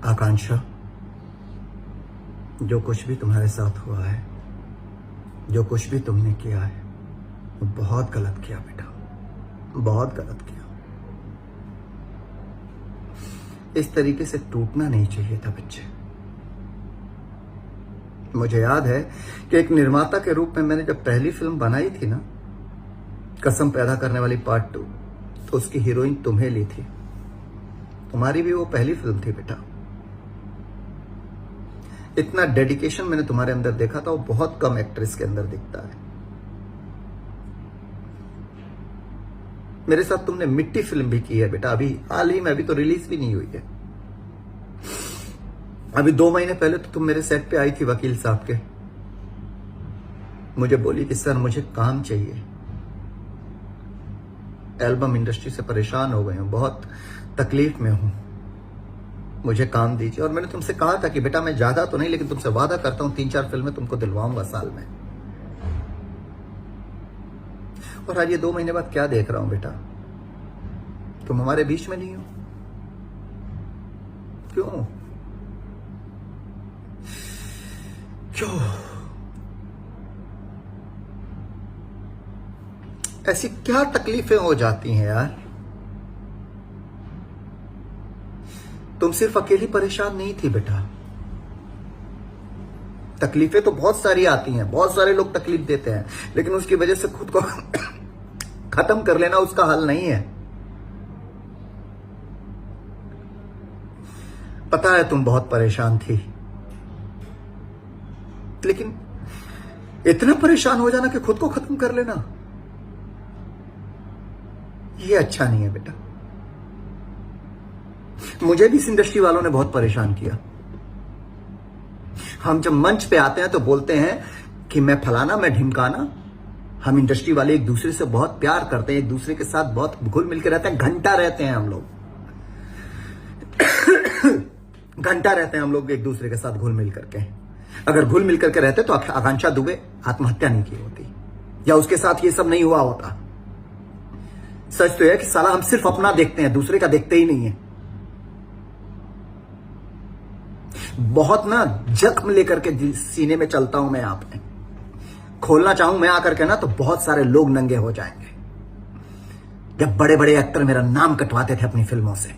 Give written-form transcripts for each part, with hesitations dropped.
आकांक्षा, जो कुछ भी तुम्हारे साथ हुआ है, जो कुछ भी तुमने किया है, वो बहुत गलत किया बेटा, बहुत गलत किया। इस तरीके से टूटना नहीं चाहिए था बच्चे। मुझे याद है कि एक निर्माता के रूप में मैंने जब पहली फिल्म बनाई थी ना, कसम पैदा करने वाली पार्ट 2, तो उसकी हीरोइन तुम्हें ली थी। तुम्हारी भी वो पहली फिल्म थी बेटा। इतना डेडिकेशन मैंने तुम्हारे अंदर देखा था, वो बहुत कम एक्ट्रेस के अंदर दिखता है। मेरे साथ तुमने मिट्टी फिल्म भी की है बेटा, अभी हाल ही में, अभी तो रिलीज भी नहीं हुई है। अभी 2 महीने पहले तो तुम मेरे सेट पे आई थी वकील साहब के। मुझे बोली कि सर मुझे काम चाहिए, एल्बम इंडस्ट्री से परेशान हो गए हूं, बहुत तकलीफ में हूं, मुझे काम दीजिए। और मैंने तुमसे कहा था कि बेटा मैं ज्यादा तो नहीं, लेकिन तुमसे वादा करता हूं 3-4 फिल्में तुमको दिलवाऊंगा साल में। और आज ये 2 महीने बाद क्या देख रहा हूं बेटा, तुम हमारे बीच में नहीं हो। क्यों क्यों ऐसी क्या तकलीफें हो जाती हैं यार। तुम सिर्फ अकेली परेशान नहीं थी बेटा, तकलीफें तो बहुत सारी आती हैं, बहुत सारे लोग तकलीफ देते हैं, लेकिन उसकी वजह से खुद को खत्म कर लेना उसका हल नहीं है। पता है तुम बहुत परेशान थी, लेकिन इतना परेशान हो जाना कि खुद को खत्म कर लेना, ये अच्छा नहीं है बेटा। मुझे भी इस इंडस्ट्री वालों ने बहुत परेशान किया। हम जब मंच पे आते हैं तो बोलते हैं कि मैं फलाना, मैं ढिमकाना। हम इंडस्ट्री वाले एक दूसरे से बहुत प्यार करते हैं, एक दूसरे के साथ बहुत घुल मिल के रहते हैं, घंटा रहते हैं हम लोग घंटा रहते हैं हम लोग एक दूसरे के साथ घुल मिल करके। अगर घुल मिल करके रहते तो आकांक्षा दुबे आत्महत्या नहीं की होती, या उसके साथ ये सब नहीं हुआ होता। सच तो है कि साला हम सिर्फ अपना देखते हैं, दूसरे का देखते ही नहीं है। बहुत ना जख्म लेकर के सीने में चलता हूं मैं, यहां पे खोलना चाहूं मैं आकर के ना, तो बहुत सारे लोग नंगे हो जाएंगे। जब बड़े बड़े एक्टर मेरा नाम कटवाते थे अपनी फिल्मों से,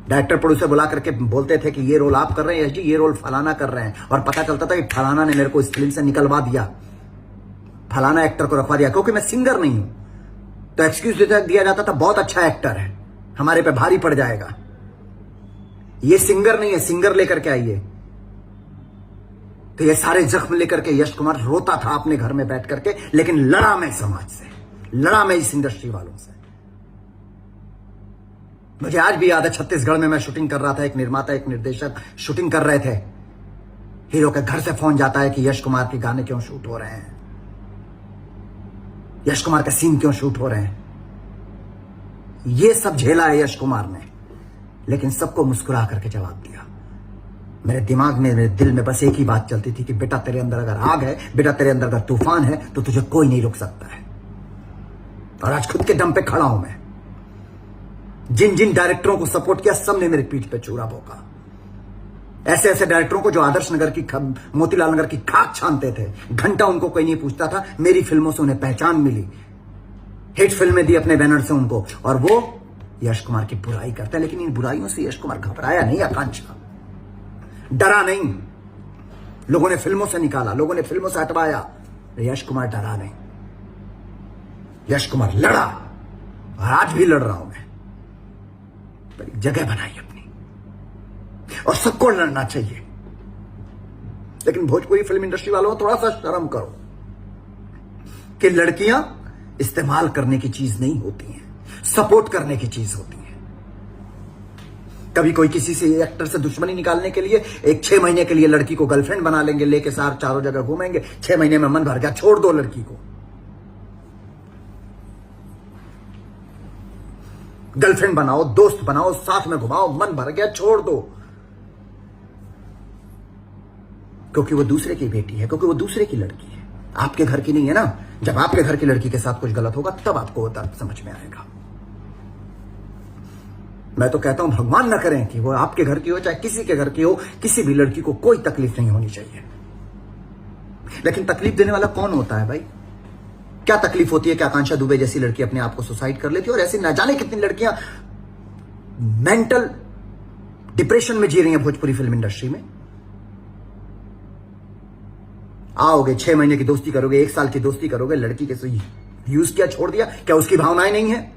डायरेक्टर प्रोड्यूसर बुला करके बोलते थे कि ये रोल आप कर रहे हैं यश जी, ये रोल फलाना कर रहे हैं, और पता चलता था कि फलाना ने मेरे को इस फिल्म से निकलवा दिया, फलाना एक्टर को रखवा दिया, क्योंकि मैं सिंगर नहीं हूं। तो एक्सक्यूज दिया जाता था, बहुत अच्छा एक्टर है, हमारे पे भारी पड़ जाएगा, ये सिंगर नहीं है, सिंगर लेकर के आइए। तो ये सारे जख्म लेकर के यश कुमार रोता था अपने घर में बैठ करके, लेकिन लड़ा मैं समाज से, लड़ा मैं इस इंडस्ट्री वालों से। मुझे आज भी याद है, छत्तीसगढ़ में मैं शूटिंग कर रहा था, एक निर्माता एक निर्देशक शूटिंग कर रहे थे। हीरो के घर से फोन जाता है कि यश कुमार के गाने क्यों शूट हो रहे हैं, यश कुमार का सीन क्यों शूट हो रहे हैं। ये सब झेला है यश कुमार ने, लेकिन सबको मुस्कुरा करके जवाब दिया। मेरे दिमाग में, मेरे दिल में बस एक ही बात चलती थी कि बेटा तेरे अंदर अगर आग है, बेटा तेरे अंदर अगर तूफान है, तो तुझे कोई नहीं रोक सकता है। और आज खुद के दम पे खड़ा हूं मैं। जिन जिन डायरेक्टरों को सपोर्ट किया, सब ने मेरी पीठ पे चूरा भोंका। ऐसे ऐसे डायरेक्टरों को जो आदर्श नगर की, मोतीलाल नगर की खाक छानते थे, घंटा उनको कोई नहीं पूछता था। मेरी फिल्मों से उन्हें पहचान मिली, हिट फिल्में दी अपने बैनर से उनको, और वो यश कुमार की बुराई करते हैं। लेकिन इन बुराइयों से यश कुमार घबराया नहीं, आकांक्षा डरा नहीं। लोगों ने फिल्मों से निकाला, लोगों ने फिल्मों से हटवाया, यश कुमार डरा नहीं, यश कुमार लड़ा, और आज भी लड़ रहा हूं मैं। पर एक जगह बनाई अपनी, और सबको लड़ना चाहिए। लेकिन भोजपुरी फिल्म इंडस्ट्री वालों थोड़ा सा शर्म करो कि लड़कियां इस्तेमाल करने की चीज नहीं होती हैं, सपोर्ट करने की चीज होती है। कभी कोई किसी से एक्टर से दुश्मनी निकालने के लिए एक 6 महीने के लिए लड़की को गर्लफ्रेंड बना लेंगे, लेके साथ चारों जगह घूमेंगे, 6 महीने में मन भर गया, छोड़ दो लड़की को। गर्लफ्रेंड बनाओ, दोस्त बनाओ, साथ में घुमाओ, मन भर गया, छोड़ दो, क्योंकि वो दूसरे की बेटी है, क्योंकि वो दूसरे की लड़की है, आपके घर की नहीं है ना। जब आपके घर की लड़की के साथ कुछ गलत होगा, तब आपको वो दर्द समझ में आएगा। मैं तो कहता हूं भगवान ना करें कि वो आपके घर की हो चाहे किसी के घर की हो, किसी भी लड़की को कोई तकलीफ नहीं होनी चाहिए। लेकिन तकलीफ देने वाला कौन होता है भाई? क्या तकलीफ होती है कि आकांक्षा दुबे जैसी लड़की अपने आप को सुसाइड कर लेती है, और ऐसी ना जाने कितनी लड़कियां मेंटल डिप्रेशन में जी रही हैं भोजपुरी फिल्म इंडस्ट्री में। आओगे 6 महीने की दोस्ती करोगे, 1 साल की दोस्ती करोगे, लड़की के यूज किया छोड़ दिया, क्या उसकी भावनाएं नहीं है?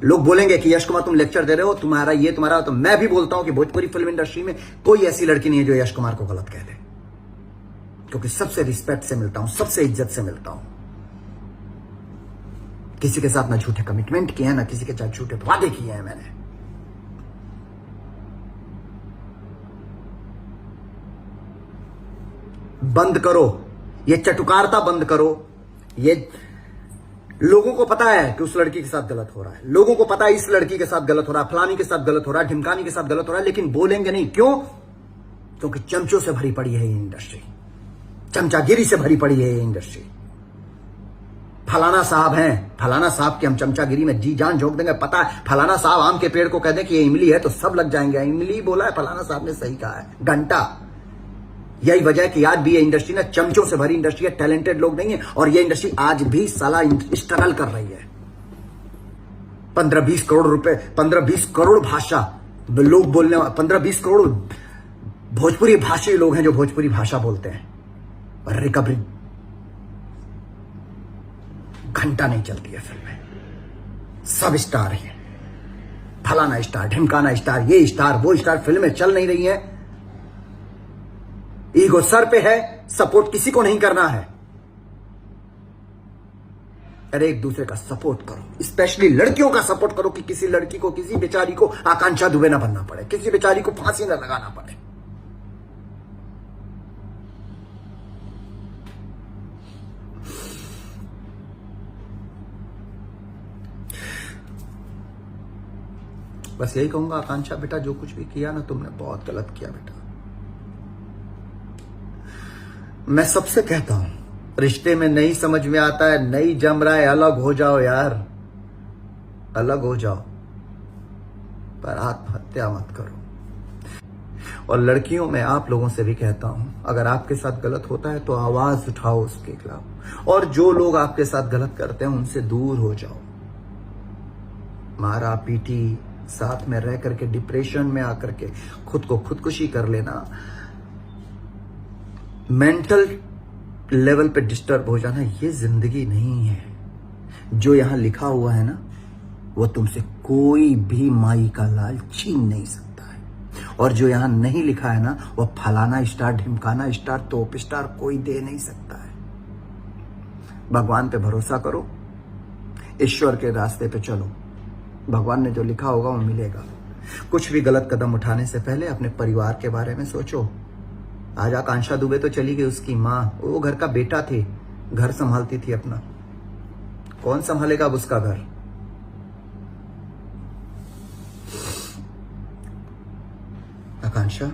लोग बोलेंगे कि यश कुमार तुम लेक्चर दे रहे हो, तुम्हारा ये तुम्हारा, तो मैं भी बोलता हूं कि भोजपुरी फिल्म इंडस्ट्री में कोई ऐसी लड़की नहीं है जो यश कुमार को गलत कह दे, क्योंकि सबसे रिस्पेक्ट से मिलता हूं, सबसे इज्जत से मिलता हूं। किसी के साथ ना झूठे कमिटमेंट किए हैं, ना किसी के साथ झूठे वादे किए हैं मैंने। बंद करो ये चटुकारता, बंद करो। ये लोगों को पता है कि उस लड़की के साथ गलत हो रहा है, लोगों को पता है इस लड़की के साथ गलत हो रहा है, फलानी के साथ गलत हो रहा है, ढिमकानी के साथ गलत हो रहा है, लेकिन बोलेंगे नहीं। क्यों? क्योंकि चमचों से भरी पड़ी है ये इंडस्ट्री, चमचागिरी से भरी पड़ी है ये इंडस्ट्री। फलाना साहब हैं, फलाना साहब की हम चमचागिरी में जी जान झोंक देंगे। पता है फलाना साहब आम के पेड़ को कह दें कि ये इमली है तो सब लग जाएंगे। इमली बोला है, फलाना साहब ने सही कहा है, घंटा। यही वजह है कि आज भी ये इंडस्ट्री ना चमचों से भरी इंडस्ट्री है, टैलेंटेड लोग नहीं है, और ये इंडस्ट्री आज भी साला स्ट्रगल कर रही है। 15-20 करोड़ रुपए, 15-20 करोड़ भाषा लोग बोलने, 15-20 करोड़ भोजपुरी भाषी लोग हैं जो भोजपुरी भाषा बोलते हैं, पर रिकवरी घंटा नहीं चलती है फिल्में। सब स्टार हैं, फलाना स्टार, ढिमकाना स्टार, ये स्टार, वो स्टार, फिल्में चल नहीं रही हैं। ईगो सर पे है, सपोर्ट किसी को नहीं करना है। अरे एक दूसरे का सपोर्ट करो, स्पेशली लड़कियों का सपोर्ट करो कि किसी लड़की को, किसी बेचारी को आकांक्षा दुबे ना बनना पड़े, किसी बेचारी को फांसी ना लगाना पड़े। बस यही कहूंगा, आकांक्षा बेटा जो कुछ भी किया ना तुमने बहुत गलत किया बेटा। मैं सबसे कहता हूं, रिश्ते में नहीं समझ में आता है, नहीं जम रहा है, अलग हो जाओ यार, अलग हो जाओ, पर आत्महत्या मत करो। और लड़कियों में आप लोगों से भी कहता हूं, अगर आपके साथ गलत होता है तो आवाज उठाओ उसके खिलाफ, और जो लोग आपके साथ गलत करते हैं उनसे दूर हो जाओ। मारा पीटी, साथ में रह करके डिप्रेशन में आकर के खुद को खुदकुशी कर लेना, मेंटल लेवल पे डिस्टर्ब हो जाना, ये जिंदगी नहीं है। जो यहां लिखा हुआ है ना, वो तुमसे कोई भी माई का लाल छीन नहीं सकता है, और जो यहां नहीं लिखा है ना, वो फलाना स्टार, ढिमकाना स्टार, तोप स्टार कोई दे नहीं सकता है। भगवान पे भरोसा करो, ईश्वर के रास्ते पे चलो, भगवान ने जो लिखा होगा वो मिलेगा। कुछ भी गलत कदम उठाने से पहले अपने परिवार के बारे में सोचो। आज आकांक्षा दुबे तो चली गई, उसकी माँ, वो घर का बेटा थी, घर संभालती थी अपना, कौन संभालेगा अब उसका घर? आकांक्षा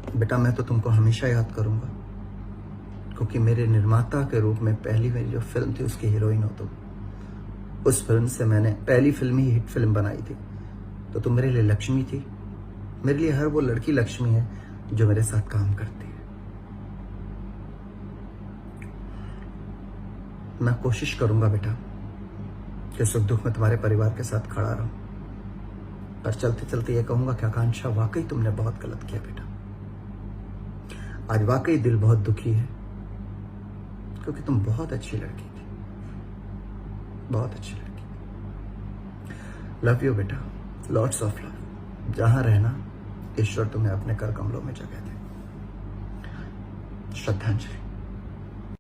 बेटा, मैं तो तुमको हमेशा याद करूंगा, क्योंकि मेरे निर्माता के रूप में पहली मेरी जो फिल्म थी उसकी हीरोइन हो तुम। उस फिल्म से मैंने पहली फिल्म ही हिट फिल्म बनाई थी, तो तुम मेरे लिए लक्ष्मी थी। मेरे लिए हर वो लड़की लक्ष्मी है जो मेरे साथ काम करती है। मैं कोशिश करूंगा बेटा कि सुख दुख में तुम्हारे परिवार के साथ खड़ा रहूं, पर चलते चलते ये कहूंगा कि आकांक्षा वाकई तुमने बहुत गलत किया बेटा। आज वाकई दिल बहुत दुखी है, क्योंकि तुम बहुत अच्छी लड़की थी, बहुत अच्छी लड़की। लव यू बेटा, लॉट्स ऑफ लव। जहां रहना, ईश्वर तुम्हें अपने कर कमलों में जगह दे। श्रद्धांजलि।